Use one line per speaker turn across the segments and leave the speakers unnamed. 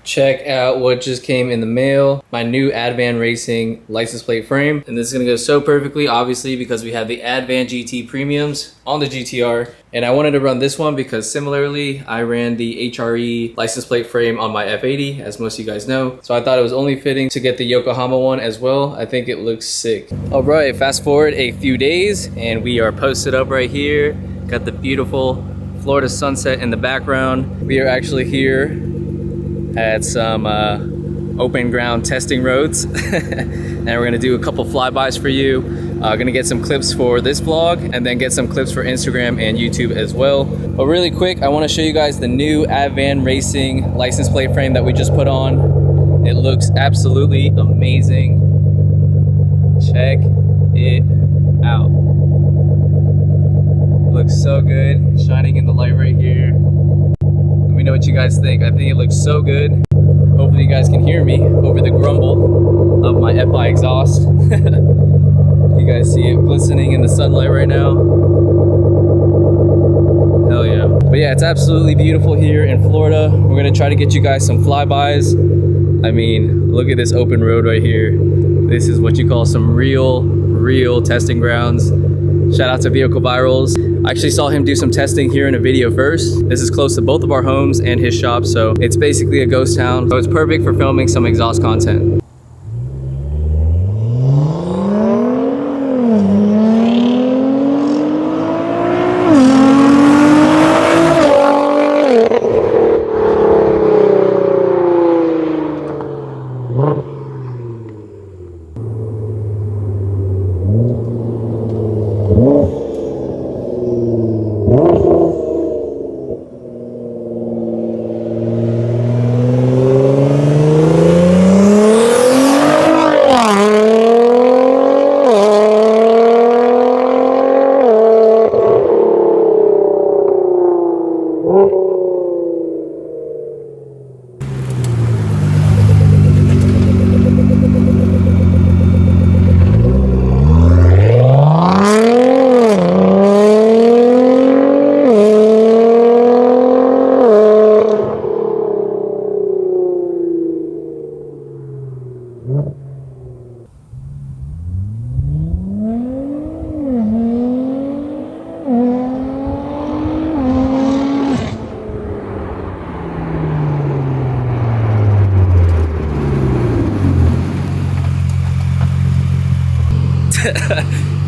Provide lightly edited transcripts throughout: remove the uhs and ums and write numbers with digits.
Check out what just came in the mail. My new Advan Racing license plate frame. And this is gonna go so perfectly, obviously, because we have the Advan GT Premiums on the GTR. And I wanted to run this one because similarly, I ran the HRE license plate frame on my F80, as most of you guys know. So I thought it was only fitting to get the Yokohama one as well. I think it looks sick. All right, fast forward a few days and we are posted up right here. Got the beautiful Florida sunset in the background. We are actually here at some open ground testing roads and we're gonna do a couple flybys for you. Gonna get some clips for this vlog and then get some clips for Instagram and YouTube as well. But really quick, I want to show you guys the new Advan Racing license plate frame that we just put on. It looks absolutely amazing. Check it out. Looks so good, shining in the light right here. Let me know what you guys think. I think it looks so good. Hopefully you guys can hear me over the grumble of my FI exhaust. You guys see it glistening in the sunlight right now. Hell yeah. But yeah, it's absolutely beautiful here in Florida. We're gonna try to get you guys some flybys. I mean, look at this open road right here. This is what you call some real testing grounds. Shout out to Vehicle Virals. I actually saw him do some testing here in a video first. This is close to both of our homes and his shop, so it's basically a ghost town. So it's perfect for filming some exhaust content.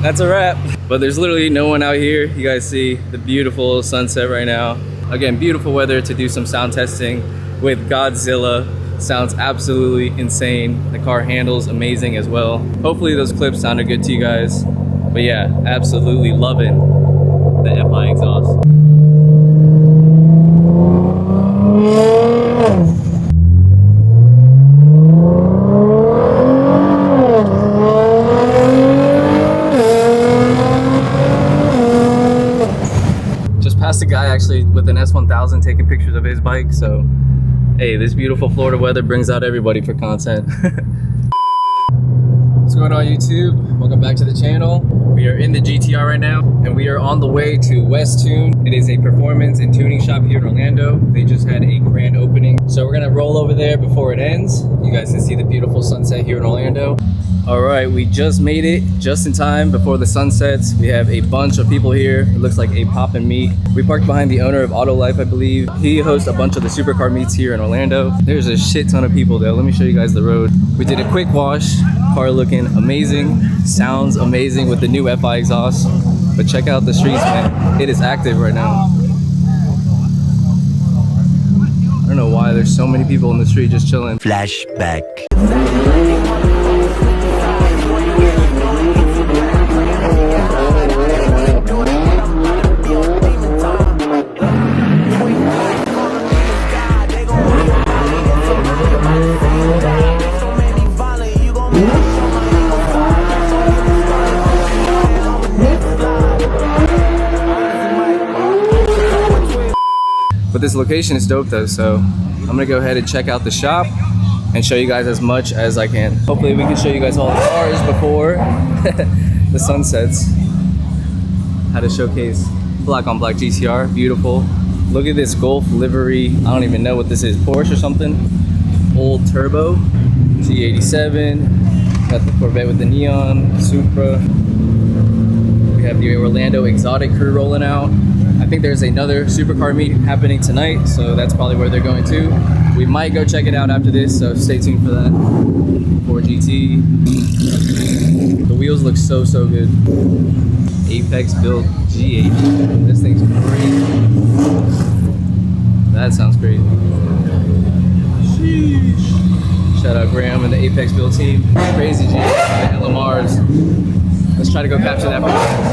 That's a wrap. But there's literally no one out here. You guys see the beautiful sunset right now. Again, beautiful weather to do some sound testing with Godzilla. Sounds absolutely insane. The car handles amazing as well. Hopefully those clips sounded good to you guys. But yeah, absolutely loving the FI exhaust. Past a guy actually with an S1000 taking pictures of his bike, so hey, this beautiful Florida weather brings out everybody for content. What's going on, YouTube? Welcome back to the channel. We are in the GTR right now and we are on the way to WestTuned. It is a performance and tuning shop here in Orlando. They just had a grand opening, so we're gonna roll over there before it ends. You guys can see the beautiful sunset here in Orlando. All right, we just made it just in time before the sun sets. We have a bunch of people here. It looks like a poppin' meet. We parked behind the owner of Autowerke, I believe. He hosts a bunch of the supercar meets here in Orlando. There's a shit ton of people though. Let me show you guys the road. We did a quick wash. Car looking amazing. Sounds amazing with the new FI exhaust. But check out the streets, man. It is active right now. I don't know why there's so many people in the street just chilling.
Flashback.
But this location is dope though, so I'm gonna go ahead and check out the shop and show you guys as much as I can. Hopefully we can show you guys all the cars before the sun sets. Had to showcase black on black GTR, beautiful. Look at this Golf livery. I don't even know what this is, Porsche or something. old turbo. G87. Got the Corvette with the neon, Supra. We have the Orlando Exotic crew rolling out. I think there's another supercar meet happening tonight, so that's probably where they're going to. We might go check it out after this, so stay tuned for that. Ford GT. The wheels look so good. Apex built G80. This thing's crazy. That sounds crazy. Sheesh. Shout out Graham and the Apex build team. Crazy G80 LMRs. Let's try to go capture that for you guys.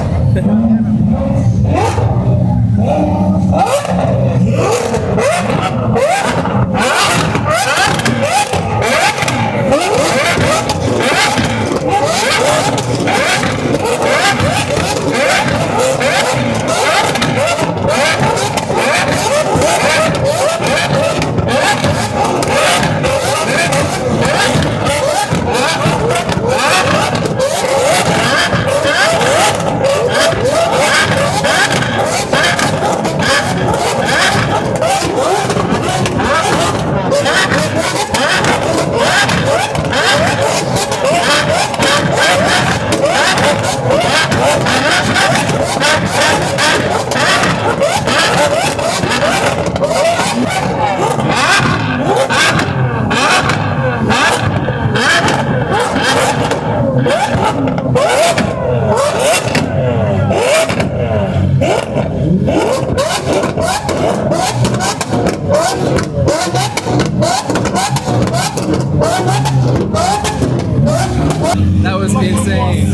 That was insane.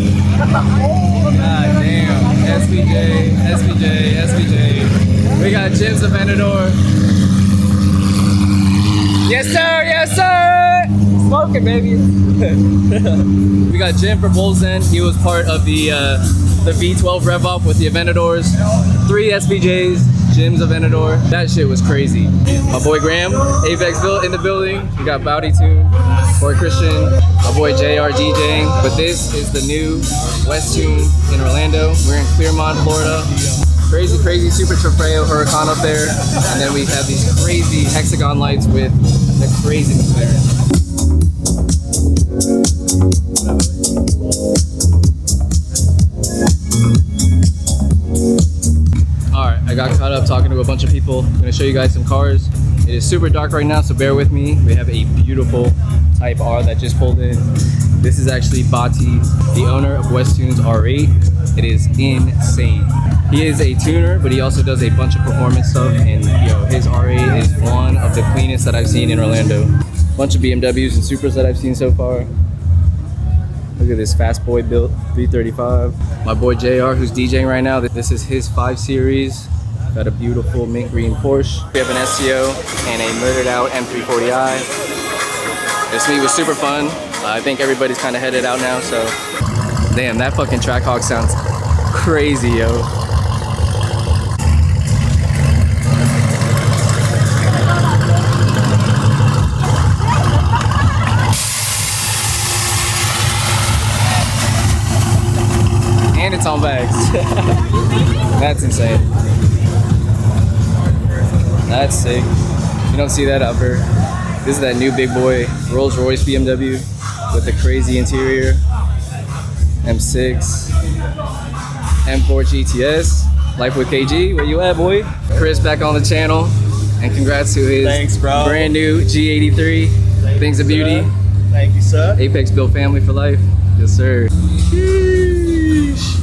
God damn. SVJ. We got Jim's Aventador. Yes, sir. Yes, sir. Smoking, baby. We got Jim from Bolzen. He was part of the V12 rev off with the Aventadors. 3 SVJs, Jim's Aventador. That shit was crazy. My boy Graham, Apex built in the building. We got Bowdy Tune, boy Christian, my boy JR DJing. But this is the new WestTuned in Orlando. We're in Clearmont, Florida. Crazy Super Trofeo Huracan up there. And then we have these crazy hexagon lights with the crazy McLaren. Alright, I got caught up talking to a bunch of people. I'm gonna show you guys some cars. It is super dark right now, so bear with me. We have a beautiful Type R that just pulled in. This is actually Bati, the owner of WestTuned's R8. It is insane. He is a tuner, but he also does a bunch of performance stuff, and yo, his R8 is one of the cleanest that I've seen in Orlando. Bunch of BMWs and Supras that I've seen so far. Look at this Fast Boy built 335. My boy JR, who's DJing right now, this is his 5 Series. Got a beautiful mint green Porsche. We have an STO and a murdered out M340i. This meet was super fun. I think everybody's kind of headed out now, so. Damn, that fucking Trackhawk sounds crazy, yo. And it's on bags. That's insane. That's sick. You don't see that out there. This is that new big boy Rolls Royce BMW with the crazy interior. M6, M4 GTS, Life with KG. Where you at, boy? Chris back on the channel, and congrats to his brand new G83. Things of beauty.
Thank you, sir.
Apex built family for life. Yes, sir. Sheesh.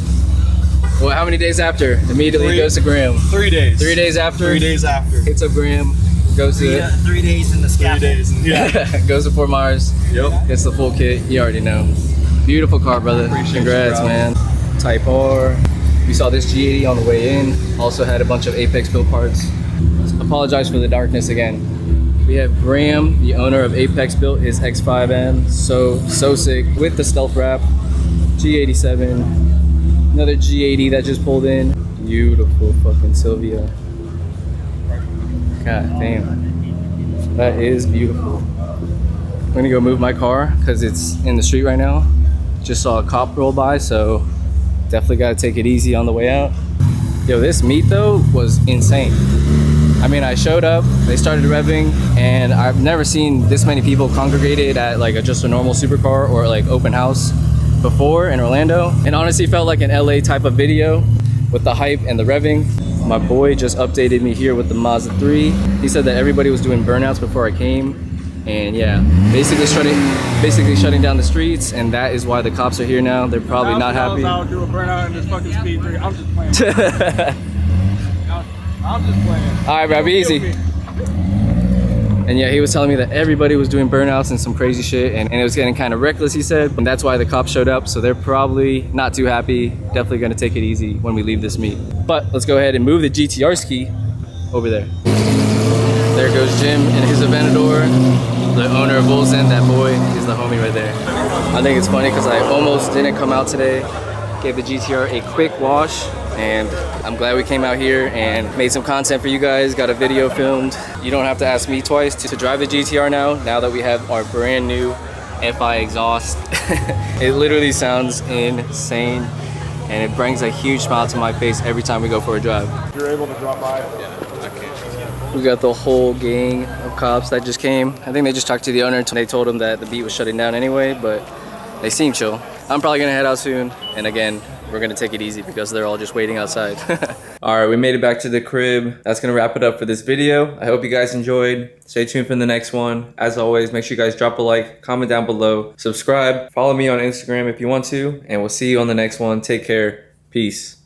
Well, how many days after? Immediately goes to Graham.
3 days.
3 days after?
3 days after.
Hits up Graham. Goes to
3 days in the scaffold.
3 days. Yeah.
goes to Fort Myers.
Yep.
Gets the full kit. You already know. Beautiful car, brother.
Appreciate
Congrats,
you, bro.
man. Type R. We saw this G80 on the way in. Also had a bunch of Apex built parts. Apologize for the darkness again. We have Graham, the owner of Apex built his X5M. So sick with the stealth wrap. G87. Another G80 that just pulled in. Beautiful fucking Sylvia. God damn. That is beautiful. I'm gonna go move my car because it's in the street right now. Just saw a cop roll by, so definitely gotta take it easy on the way out. Yo, this meet though was insane. I I mean, I showed up, they started revving, and I've never seen this many people congregated at like just a normal supercar or like open house before in Orlando. And honestly felt like an LA type of video with the hype and the revving. My boy just updated me here with the Mazda 3. He said that everybody was doing burnouts before I came. And yeah, basically shutting down the streets, and that is why the cops are here now. They're probably not happy.
I'll do a burnout in this fucking speed 3. I'm just playing. I'm just playing.
All right, bro, be easy. And yeah, he was telling me that everybody was doing burnouts and some crazy shit, and it was getting kind of reckless, he said. And that's why the cops showed up, so they're probably not too happy. Definitely gonna take it easy when we leave this meet. But let's go ahead and move the GTR ski over there. There goes Jim in his Aventador. The owner of Bull's End, that boy is the homie right there. I think it's funny because I almost didn't come out today. Gave the GTR a quick wash, and I'm glad we came out here and made some content for you guys, got a video filmed. You don't have to ask me twice to drive the GTR now that we have our brand new FI exhaust. It literally sounds insane, and it brings a huge smile to my face every time we go for a drive.
You're able to drop by?
We got the whole gang of cops that just came. I think they just talked to the owner and they told him that the beat was shutting down anyway, but they seem chill. I'm probably gonna head out soon, and again, we're gonna take it easy because they're all just waiting outside. All right, we made it back to the crib. That's gonna wrap it up for this video. I hope you guys enjoyed. Stay tuned for the next one. As always, make sure you guys drop a like, comment down below, subscribe, follow me on Instagram if you want to, and we'll see you on the next one. Take care. Peace.